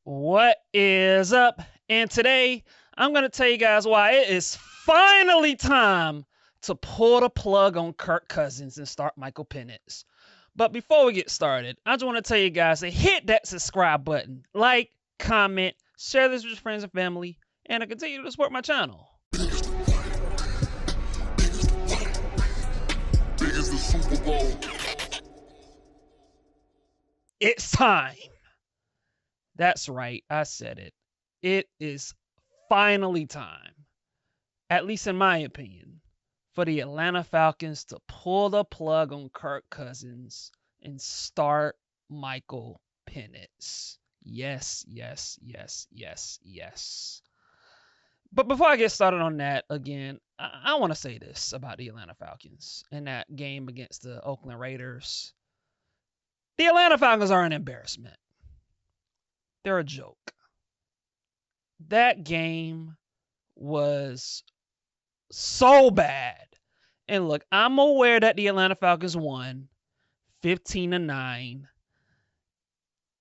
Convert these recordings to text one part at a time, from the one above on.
What is up? And today I'm going to tell you guys why it is finally time to pull the plug on Kirk Cousins and start Michael Penix. But before we get started, I just want to tell you guys to hit that subscribe button, like, comment, share this with your friends and family, and to continue to support my channel. It's time. That's right, I said it. It is finally time, at least in my opinion, for the Atlanta Falcons to pull the plug on Kirk Cousins and start Michael Penix. Yes, yes, yes, yes, yes. But before I get started on that, again, I want to say this about the Atlanta Falcons and that game against the Oakland Raiders. The Atlanta Falcons are an embarrassment. They're a joke. That game was so bad. And look, I'm aware that the Atlanta Falcons won 15-9.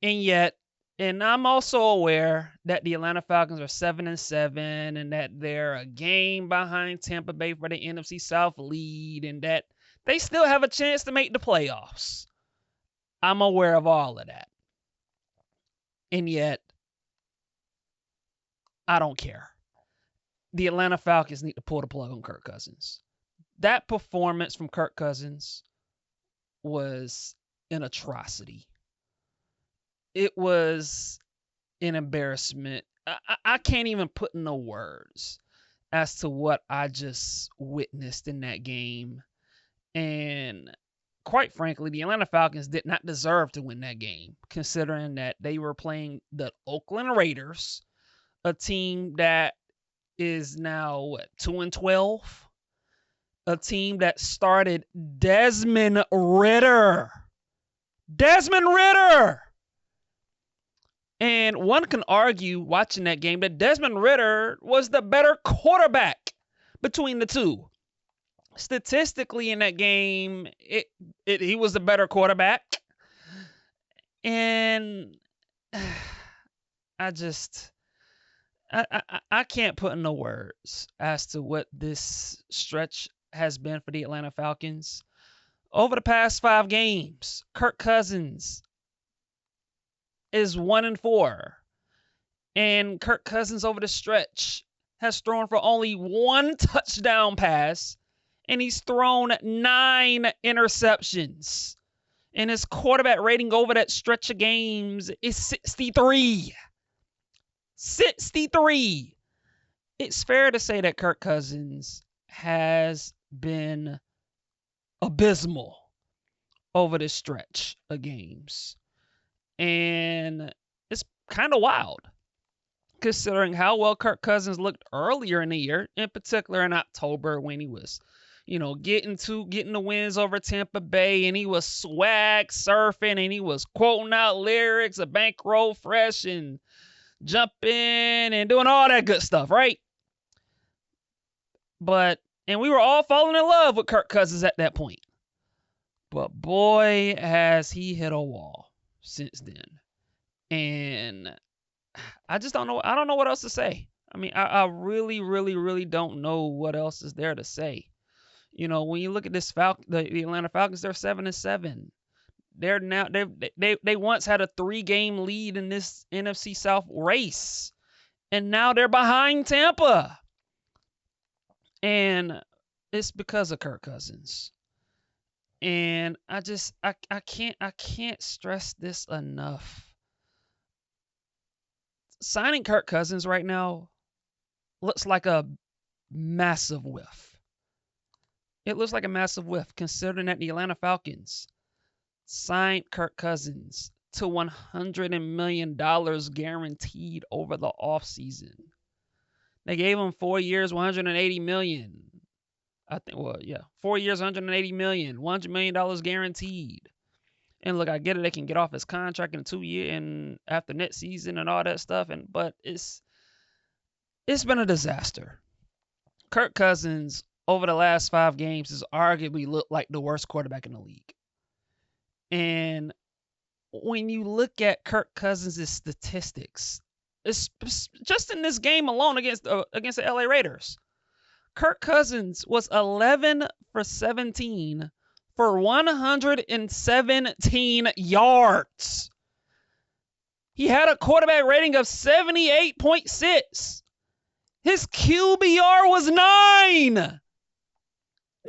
And I'm also aware that the Atlanta Falcons are 7-7 and that they're a game behind Tampa Bay for the NFC South lead and that they still have a chance to make the playoffs. I'm aware of all of that. And yet, I don't care. The Atlanta Falcons need to pull the plug on Kirk Cousins. That performance from Kirk Cousins was an atrocity. It was an embarrassment. I can't even put into words as to what I just witnessed in that game. And quite frankly, the Atlanta Falcons did not deserve to win that game, considering that they were playing the Oakland Raiders, a team that is now 2-12, a team that started Desmond Ridder. And one can argue watching that game that Desmond Ridder was the better quarterback between the two. Statistically in that game, he was the better quarterback. And I can't put into words as to what this stretch has been for the Atlanta Falcons. Over the past 5 games, Kirk Cousins is 1-4. And Kirk Cousins over the stretch has thrown for only 1 touchdown pass. And he's thrown 9 interceptions. And his quarterback rating over that stretch of games is 63. 63. It's fair to say that Kirk Cousins has been abysmal over this stretch of games. And it's kind of wild, considering how well Kirk Cousins looked earlier in the year, in particular in October when he was getting the wins over Tampa Bay, and he was swag surfing, and he was quoting out lyrics of Bankroll Fresh and jumping and doing all that good stuff, right? And we were all falling in love with Kirk Cousins at that point. But boy, has he hit a wall since then. And I just don't know. I don't know what else to say. I mean, I really, really, really don't know what else is there to say. When you look at this the Atlanta Falcons, they're 7-7. They're now they once had a 3-game lead in this NFC South race, and now they're behind Tampa. And it's because of Kirk Cousins. And I can't stress this enough. Signing Kirk Cousins right now looks like a massive whiff. It looks like a massive whiff, considering that the Atlanta Falcons signed Kirk Cousins to $100 million guaranteed over the offseason. They gave him 4 years, $180 million. 4 years, $180 million, $100 million guaranteed. And look, I get it, they can get off his contract in 2 years and after next season and all that stuff. But it's been a disaster. Kirk Cousins over the last 5 games has arguably looked like the worst quarterback in the league. And when you look at Kirk Cousins' statistics, it's just in this game alone against the LA Raiders, Kirk Cousins was 11 for 17 for 117 yards. He had a quarterback rating of 78.6. His QBR was 9.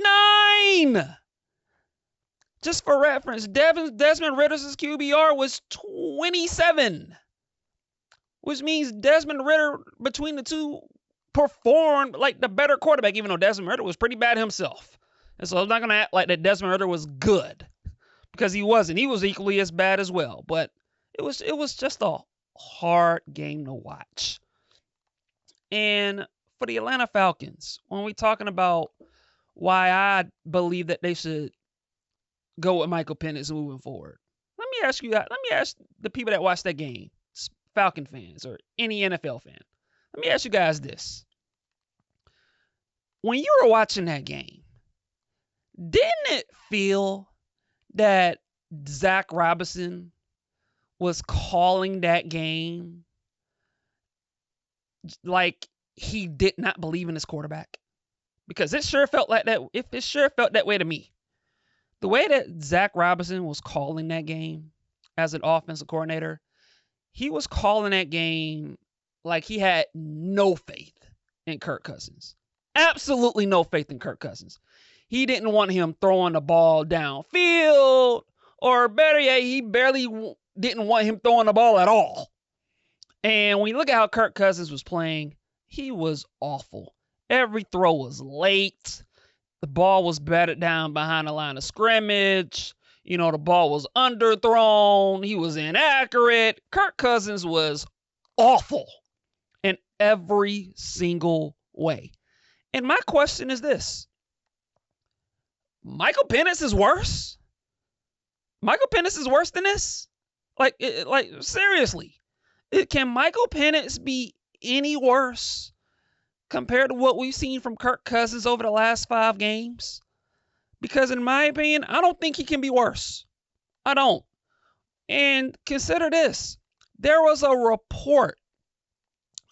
9. Just for reference, Desmond Ritter's QBR was 27, which means Desmond Ritter, between the two, performed like the better quarterback, even though Desmond Ritter was pretty bad himself. And so I'm not going to act like that Desmond Ritter was good, because he wasn't. He was equally as bad as well. But it was just a hard game to watch. And for the Atlanta Falcons, when we're talking about why I believe that they should go with Michael Penix moving forward, let me ask the people that watch that game, Falcon fans or any NFL fan, let me ask you guys this. When you were watching that game, didn't it feel that Zach Robinson was calling that game like he did not believe in his quarterback? Because it sure felt like that. It sure felt that way to me. The way that Zach Robinson was calling that game as an offensive coordinator, he was calling that game like he had no faith in Kirk Cousins. Absolutely no faith in Kirk Cousins. He didn't want him throwing the ball downfield, or better yet, he barely didn't want him throwing the ball at all. And when you look at how Kirk Cousins was playing, he was awful. Every throw was late. The ball was batted down behind the line of scrimmage. You know, the ball was underthrown. He was inaccurate. Kirk Cousins was awful in every single way. And my question is this. Michael Penix is worse? Michael Penix is worse than this? Like seriously. Can Michael Penix be any worse compared to what we've seen from Kirk Cousins over the last 5 games? Because in my opinion, I don't think he can be worse. I don't. And consider this. There was a report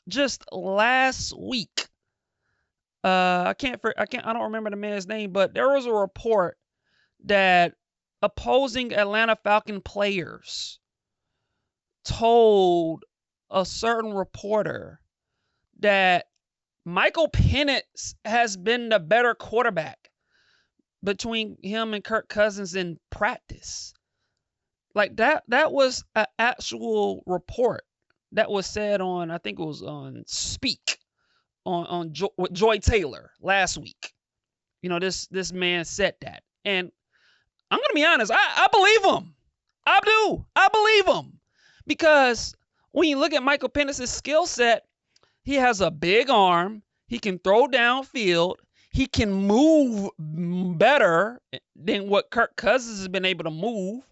just last week. I don't remember the man's name, but there was a report that opposing Atlanta Falcon players told a certain reporter that Michael Penix has been the better quarterback between him and Kirk Cousins in practice. Like that was an actual report that was said on, I think it was on Speak with Joy Taylor last week. You know, this man said that. And I'm going to be honest, I believe him. I do. I believe him. Because when you look at Michael Penix's skill set, he has a big arm. He can throw downfield. He can move better than what Kirk Cousins has been able to move.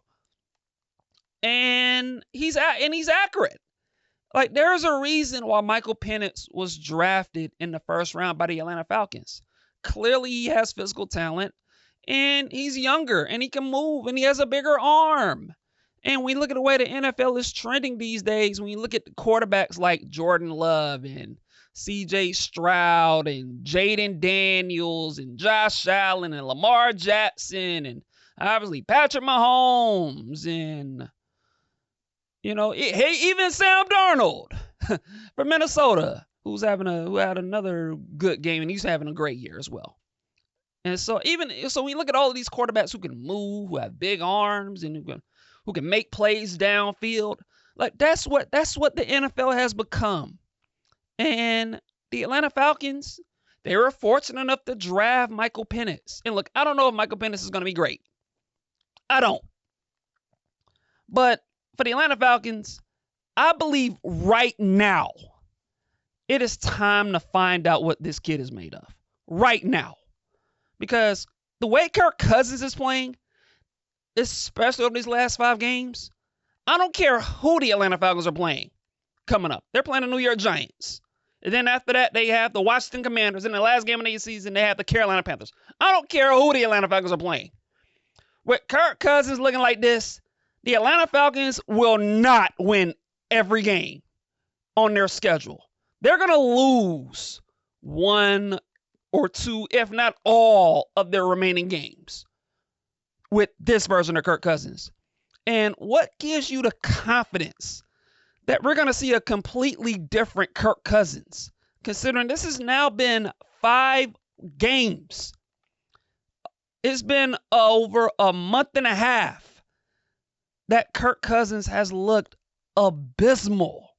And he's accurate. Like, there's a reason why Michael Penix was drafted in the first round by the Atlanta Falcons. Clearly, he has physical talent, and he's younger, and he can move, and he has a bigger arm. And when you look at the way the NFL is trending these days, when you look at the quarterbacks like Jordan Love and C.J. Stroud and Jaden Daniels and Josh Allen and Lamar Jackson and obviously Patrick Mahomes and, you know, even Sam Darnold from Minnesota, who had another good game, and he's having a great year as well. And so when you look at all of these quarterbacks who can move, who have big arms, and who can make plays downfield, like that's what the NFL has become. And the Atlanta Falcons, they were fortunate enough to draft Michael Penix. And look, I don't know if Michael Penix is going to be great. I don't. But for the Atlanta Falcons, I believe right now it is time to find out what this kid is made of. Right now. Because the way Kirk Cousins is playing, especially over these last 5 games, I don't care who the Atlanta Falcons are playing coming up. They're playing the New York Giants. And then after that, they have the Washington Commanders. In the last game of the season, they have the Carolina Panthers. I don't care who the Atlanta Falcons are playing. With Kirk Cousins looking like this, The Atlanta Falcons will not win every game on their schedule. They're going to lose one or two, if not all, of their remaining games with this version of Kirk Cousins. And what gives you the confidence that we're going to see a completely different Kirk Cousins, considering this has now been 5 games? It's been over a month and a half that Kirk Cousins has looked abysmal.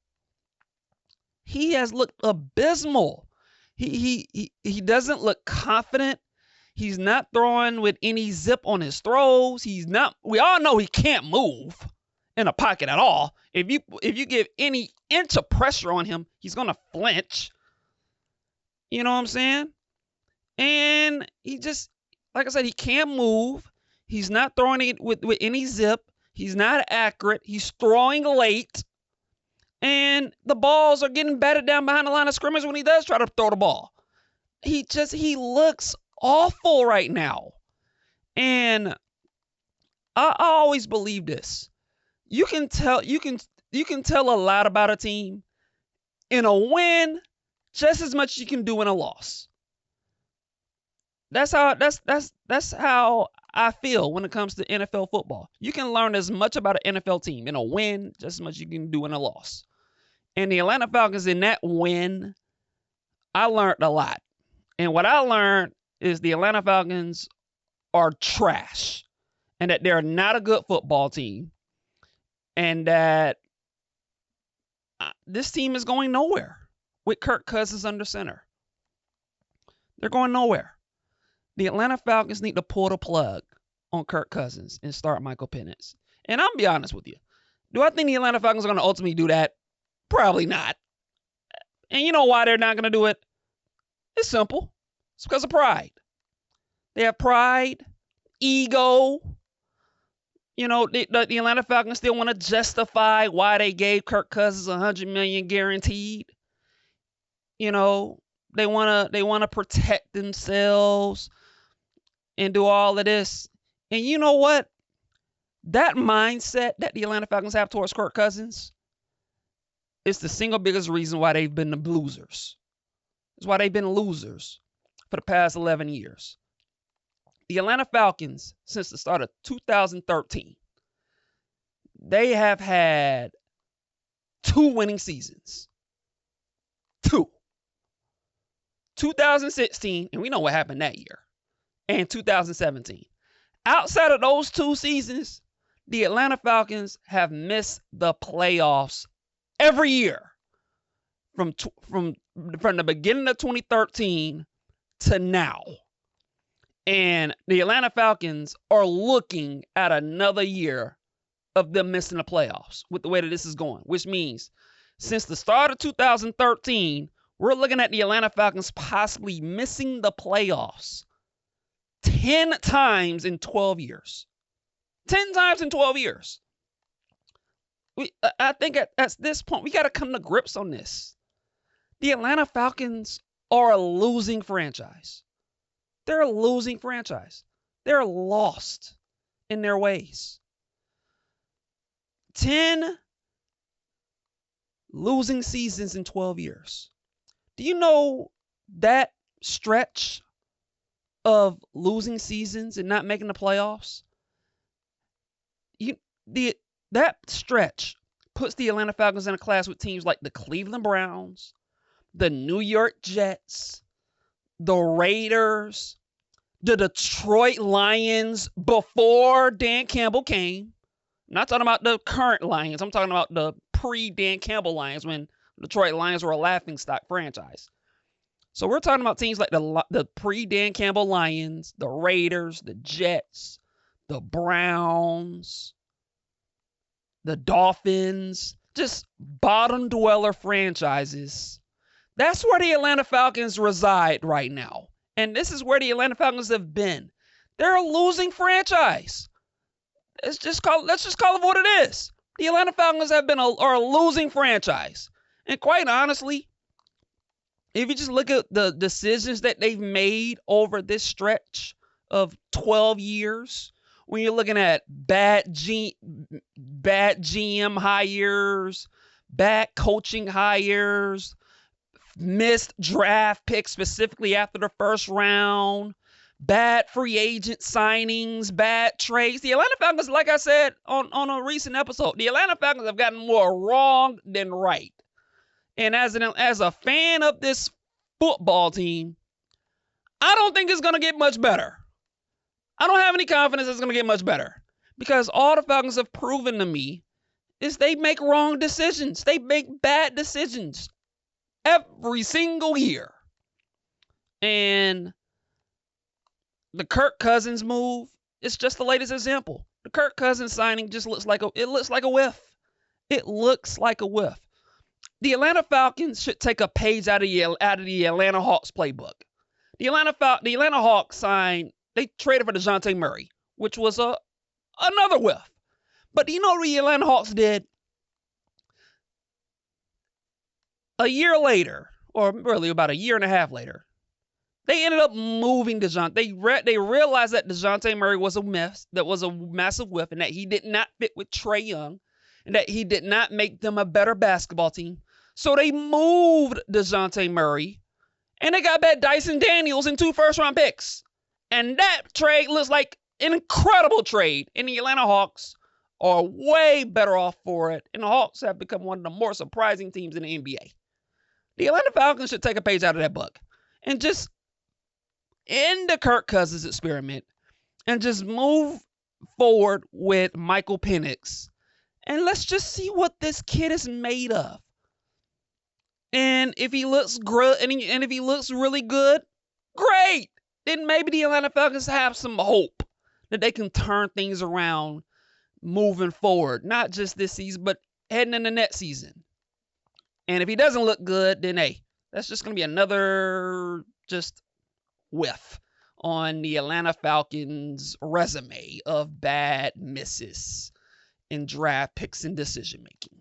He has looked abysmal. He doesn't look confident. He's not throwing with any zip on his throws. We all know he can't move in a pocket at all. If you give any inch of pressure on him, he's gonna flinch. You know what I'm saying? And he just, like I said, he can't move. He's not throwing it with any zip. He's not accurate. He's throwing late. And the balls are getting batted down behind the line of scrimmage when he does try to throw the ball. He looks awful right now. And I always believe this. You can tell a lot about a team in a win just as much as you can do in a loss. That's how I feel when it comes to NFL football. You can learn as much about an NFL team in a win just as much as you can do in a loss. And the Atlanta Falcons, in that win, I learned a lot. And what I learned is the Atlanta Falcons are trash and that they're not a good football team and that this team is going nowhere with Kirk Cousins under center. They're going nowhere. The Atlanta Falcons need to pull the plug on Kirk Cousins and start Michael Penix. And I'll be honest with you. Do I think the Atlanta Falcons are going to ultimately do that? Probably not. And you know why they're not going to do it? It's simple. It's because of pride. They have pride, ego. You know, the Atlanta Falcons still want to justify why they gave Kirk Cousins $100 million guaranteed. You know, they want to protect themselves and do all of this. And you know what? That mindset that the Atlanta Falcons have towards Kirk Cousins is the single biggest reason why they've been the losers. It's why they've been losers for the past 11 years. The Atlanta Falcons, since the start of 2013, they have had 2 winning seasons. 2. 2016, and we know what happened that year, and 2017. Outside of those 2 seasons, the Atlanta Falcons have missed the playoffs every year from the beginning of 2013 to now. And the Atlanta Falcons are looking at another year of them missing the playoffs with the way that this is going, which means since the start of 2013, we're looking at the Atlanta Falcons possibly missing the playoffs 10 times in 12 years. 10 times in 12 years. I think at this point, we got to come to grips on this. The Atlanta Falcons are a losing franchise. They're a losing franchise. They're lost in their ways. 10 losing seasons in 12 years. Do you know that stretch of losing seasons and not making the playoffs? That stretch puts the Atlanta Falcons in a class with teams like the Cleveland Browns, the New York Jets, the Raiders, the Detroit Lions before Dan Campbell came. I'm not talking about the current Lions. I'm talking about the pre-Dan Campbell Lions when Detroit Lions were a laughingstock franchise. So we're talking about teams like the pre-Dan Campbell Lions, the Raiders, the Jets, the Browns, the Dolphins, just bottom dweller franchises. That's where the Atlanta Falcons reside right now. And this is where the Atlanta Falcons have been. They're a losing franchise. Let's just call it what it is. The Atlanta Falcons are a losing franchise. And quite honestly, if you just look at the decisions that they've made over this stretch of 12 years, when you're looking at bad GM hires, bad coaching hires, missed draft picks specifically after the first round, bad free agent signings, bad trades. The Atlanta Falcons, like I said on a recent episode, the Atlanta Falcons have gotten more wrong than right. And as a fan of this football team, I don't think it's going to get much better. I don't have any confidence it's going to get much better because all the Falcons have proven to me is they make wrong decisions. They make bad decisions every single year. And the Kirk Cousins move is just the latest example. The Kirk Cousins signing just looks like a whiff. It looks like a whiff. The Atlanta Falcons should take a page out of the Atlanta Hawks playbook. The Atlanta Hawks they traded for DeJounte Murray, which was another whiff. But do you know what the Atlanta Hawks did? A year later, or really about a year and a half later, they ended up moving DeJounte. They realized that DeJounte Murray was a mess, that was a massive whiff, and that he did not fit with Trae Young, and that he did not make them a better basketball team. So they moved DeJounte Murray, and they got back Dyson Daniels and 2 first-round picks. And that trade looks like an incredible trade, and the Atlanta Hawks are way better off for it, and the Hawks have become one of the more surprising teams in the NBA. The Atlanta Falcons should take a page out of that book and just end the Kirk Cousins experiment and just move forward with Michael Penix. And let's just see what this kid is made of. And if he looks good, and if he looks really good, great. Then maybe the Atlanta Falcons have some hope that they can turn things around moving forward. Not just this season, but heading into next season. And if he doesn't look good, then hey, that's just going to be another just whiff on the Atlanta Falcons resume of bad misses in draft picks and decision making.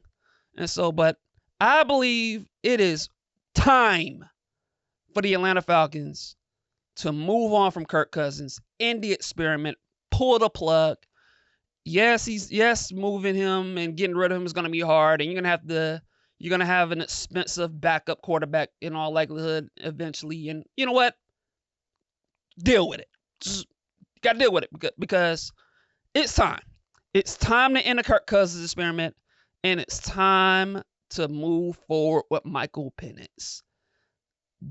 And so, but I believe it is time for the Atlanta Falcons to move on from Kirk Cousins, end the experiment, pull the plug. Yes, moving him and getting rid of him is going to be hard, and you're going to have an expensive backup quarterback in all likelihood eventually. And you know what? Deal with it. Just got to deal with it because it's time. It's time to end the Kirk Cousins experiment, and it's time to move forward with Michael Penix.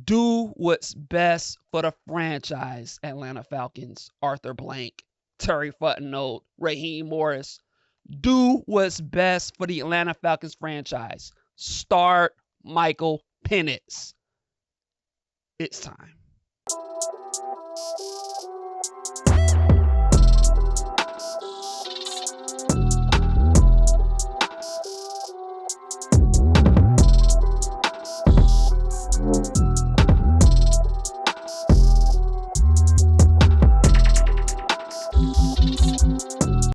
Do what's best for the franchise, Atlanta Falcons, Arthur Blank, Terry Fontenot, Raheem Morris. Do what's best for the Atlanta Falcons franchise. Start Michael Penix. It's time.